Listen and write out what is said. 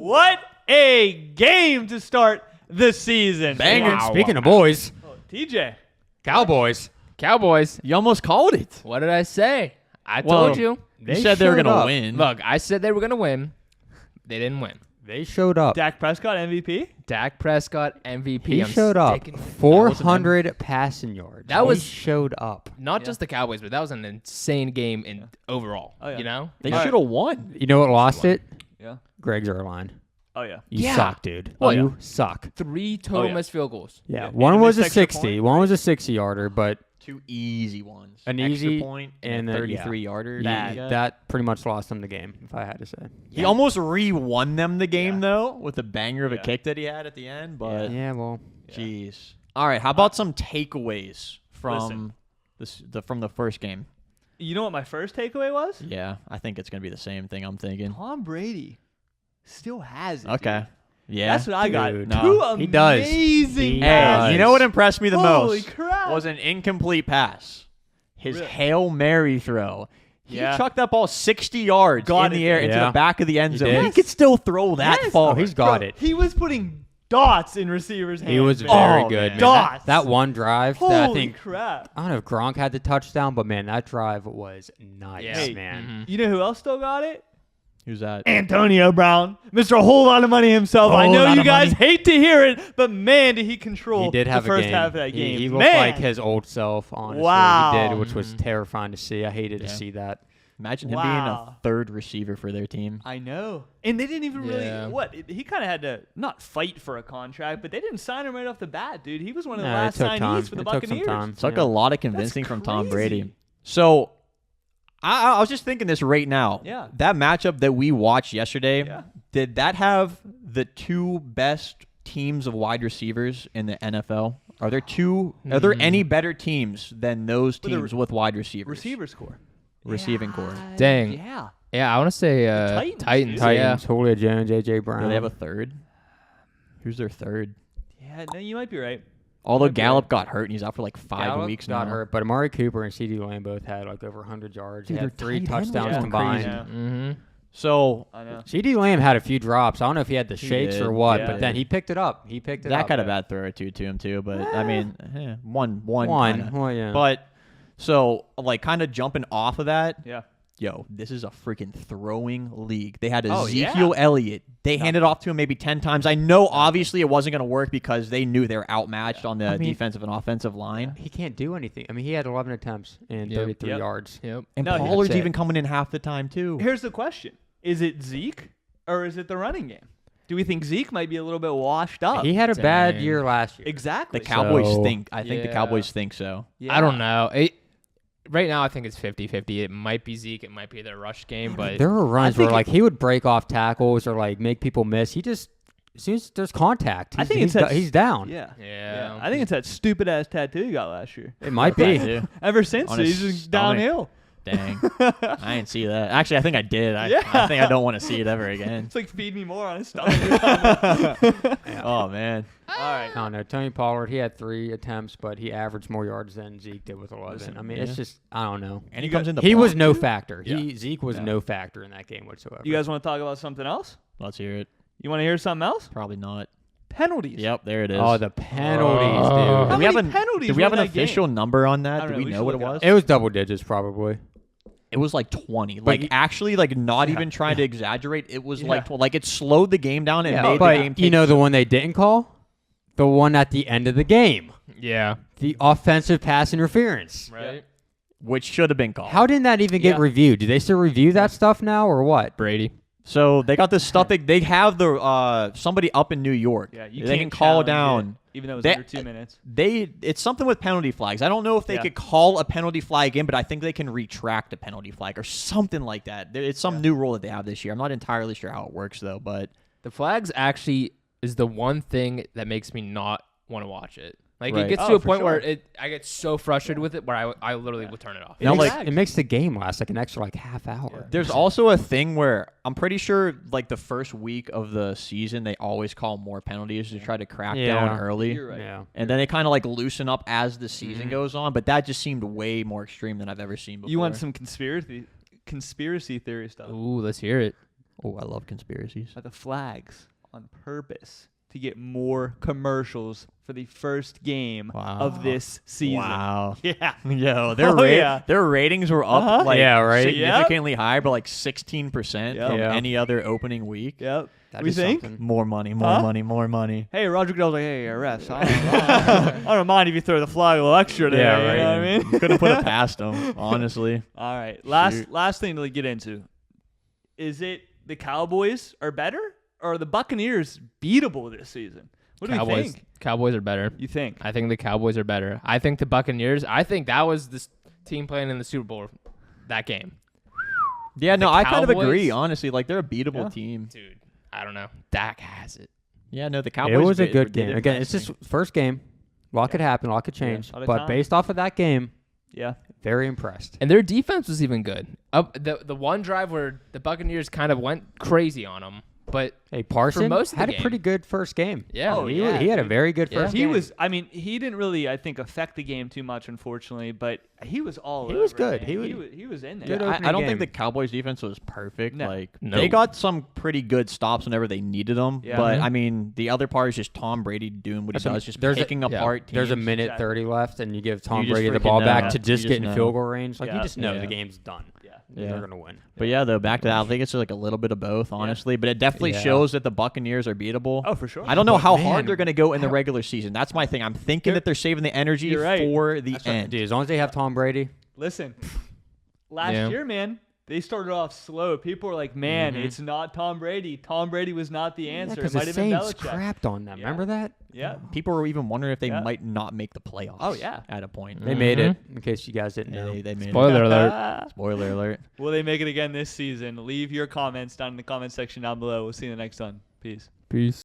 What a game to start the season. Banger. Wow. Speaking of boys, TJ. Cowboys. You almost called it. What did I say? I Well, told you. You said they were showed going to up. win. Look, I said they were going to win. They didn't win. They showed up. Dak Prescott MVP. Dak Prescott MVP. He I'm showed up. sticking- 400 passing yards. That was- He showed up. Not just the Cowboys, but that was an insane game in overall. Oh, yeah. You know? They All should have won. You know what lost it? Yeah. Greg's Zerline. Oh, yeah. You Yeah. suck, dude. Well, you suck. 3 total yeah. missed field goals. Yeah, Yeah. one And a was a missed extra 60. point, One was a 60-yarder, but 2 easy ones. An Extra easy point and a a- 33-yarder. that pretty much lost him the game, if I had to say. He almost re-won them the game, Yeah. though, with a banger of a Yeah. kick that he had at the end. But, Yeah, well, jeez. All right, how about some takeaways from from the first game? You know what my first takeaway was? Yeah, I think it's going to be the same thing I'm thinking. Tom Brady still has it. Okay. Dude. Yeah. That's what I got. Dude. No. Two He does. amazing He Hey, passes. you know what impressed me the Holy most? crap. Was an incomplete pass. His Really? Hail Mary throw. He Yeah. chucked that ball 60 yards Got in the it. air into Yeah. the back of the end He zone. did. He could still throw that Yes. far. oh, he's got Bro, it. He was putting dots in receivers' hands. He was man. very Oh, good, man. man. Dots. That one drive, that I Holy think, crap. I don't know if Gronk had the touchdown, but man, that drive was nice, Yeah. Hey, man. You know who else still got it? Who's that? Antonio Brown. Mr. Whole Lot of Money himself. I Whole know lot you of guys money. hate to hear it, but man, did he control He did have the first a game. half of that game. He looked man. like his old self, honestly. Wow. He did, which was terrifying to see. I hated to Yeah. see that. Imagine him being Wow. a third receiver for their team. I know. And they didn't even Yeah. he kind of had to not fight for a contract, but they didn't sign him right off the bat, dude. He was one of the No, last it took signees time. for the It took some Buccaneers. time. It took Yeah. a lot of convincing from Tom crazy. Brady. So I was just thinking this right now. Yeah. That matchup that we watched yesterday, Yeah. did that have the 2 best teams of wide receivers in the NFL? Are there any better teams than those With the teams with wide receivers? Receivers core. Receiving core. Dang. Yeah. Yeah, I want to say Titans, Titans. dude. Titans, Julio Jones, A.J. Brown. Do they have a third? Who's their third? Yeah, no, you might be right. Although Might be Gallup got hurt and he's out for like 5 Gallup weeks got now. hurt, but Amari Cooper and C.D. Lamb both had like over 100 yards. Dude, They had their 3 tight end was touchdowns going combined. crazy. Yeah. Mm-hmm. So I know. C.D. Lamb had a few drops. I don't know if he had the He shakes did. or what, Yeah. but then he picked it up. He picked it Zach up. got a bad throw or two to him too, but I mean, one. Kinda. Well, yeah. But so like kind of jumping off of that, Yeah. yo, this is a freaking throwing league. They had Oh, yeah. Ezekiel Elliott. They handed off to him maybe 10 times. I know obviously it wasn't going to work because they knew they were outmatched on the I mean- defensive and offensive line. he can't do anything. I mean, he had 11 attempts and Yep. 33 Yep. yards. Yep. And No, Pollard's that's it. even coming in half the time too. Here's the question. Is it Zeke or is it the running game? Do we think Zeke might be a little bit washed up? He had a bad Dang. year last year. Exactly. The Cowboys So- think. I think the Yeah. Cowboys think so. Yeah. I don't know. Right now, I think it's 50-50. It might be Zeke. It might be their rush game, but There were runs where think like he would break off tackles or like make people miss. He just as soon as there's contact, I think he's, it's that- he's down. Yeah. Yeah. I think it's that stupid ass tattoo you got last year. It might I be. do. Ever since, On his he's just stomach. downhill. Dang. I didn't see that. Actually, I think I did. I think I don't want to see it ever again. It's like feed me more on his stomach. Oh, man. All right. I don't know. Tony Pollard, he had 3 attempts, but he averaged more yards than Zeke did with 11. Listen, I mean, yeah. it's just I don't know. And he comes in the He was block, no too. factor. Yeah. Zeke was Yeah. no factor in that game whatsoever. You guys want to talk about something else? Let's hear it. You want to hear something else? Probably not. Penalties. Yep, there it is. Oh, the penalties, Oh. dude. How Do we have many an penalties Do we have were an in that game? official number on I that? don't Do know. we We know should what it look it was? up. It was double digits probably. It was like 20. Like Like- actually, like not even trying to exaggerate. It was Yeah. like like it slowed the game down and Yeah, made the but game. you know the one they didn't call? The one at the end of the game. yeah. The offensive pass interference. Right. which should have been called. How didn't that even get Yeah. reviewed? Do they still review that stuff now or what? Brady. So they got this stuff. They have the somebody up in New York. Yeah, you they can't can call challenge down. it, even though it was They- under 2 minutes. It's something with penalty flags. I don't know if they Yeah. could call a penalty flag in, but I think they can retract a penalty flag or something like that. It's some new rule that they have this year. I'm not entirely sure how it works though, but The flags actually is the one thing that makes me not want to watch it. Like Right. it gets Oh, to a for point where sure. I get so frustrated with it where I literally will turn it off. It, Now, makes, like- it makes the game last like an extra like half hour. there's also a thing where I'm pretty sure like the first week of the season they always call more penalties to try to crack down Yeah. early. You're right. Yeah. And then they kind of like loosen up as the season goes on, but that just seemed way more extreme than I've ever seen before. You want some conspiracy theory stuff? Ooh, let's hear it. Oh, I love conspiracies. by the flags on purpose to get more commercials for the first game of this season. Wow. Yeah. Yo, their ratings were up Uh-huh. like Yeah, right? significantly high, but like 16% Yep. from Yeah. any other opening week. Yep. That We is think? something. More money, more money, more money. Hey, Roger Goodell's like, hey, refs, I don't mind if you throw the flag a little extra there. Yeah, You right. know what I mean? Couldn't put it past them, honestly. All right. Shoot. Last thing to get into. Is it the Cowboys are better or are the Buccaneers beatable this season? What do you think? Cowboys are better. You think? I think the Cowboys are better. I think the Buccaneers. I think that was this team playing in the Super Bowl. That game, Yeah, no, The I kind of Cowboys- agree, honestly. Like, they're a beatable Yeah. team. dude. I don't know. Dak has it. Yeah, no, the Cowboys. It was a did- good did game. Again, it's impress just me. first game. A lot could happen. A lot could change. lot of But time. based off of that game, Yeah. very impressed. And their defense was even good. Up the one drive where the Buccaneers kind of went crazy on them, but Hey, Parson most of the had a game. pretty good first game. yeah, Oh, he, yeah, he had a dude. very good Yeah. first He game. was, I mean, he didn't really, I think, affect the game too much, unfortunately, but he was all He over was it, good. man. He was in there. Good I opening don't game. think the Cowboys defense was perfect. No. Like No. they got some pretty good stops whenever they needed them. Yeah. But Mhm. I mean, the other part is just Tom Brady doing what he That's a- does, just there's a- picking apart teams. There's a minute Exactly. 30 left, and you give Tom You just Brady the freaking ball know. back to You just just get in know. field goal range. Like, Yeah. you just know Yeah. the game's done. Yeah. Yeah. They're going to win. But yeah, though back to that, I think it's like a little bit of both, honestly. But it definitely Yeah. shows that the Buccaneers are beatable. Oh, for sure. I don't know But how man, hard they're going to go in the regular season. That's my thing. I'm thinking that they're saving the energy You're right. for the That's right. end. Dude, as long as they have Tom Brady, Listen, last Yeah. year, man, they started off slow. People were like, man, Mhm. it's not Tom Brady. Tom Brady was not the answer. because it might the have been Saints Belichick. crapped on them. Yeah. Remember that? Yeah. People were even wondering if they Yeah. might not make the playoffs. Oh, yeah. At a point. They made it, in case you guys didn't Yeah, know. they made Spoiler it. alert. Spoiler alert. Will they make it again this season? Leave your comments down in the comment section down below. We'll see you in the next one. Peace. Peace.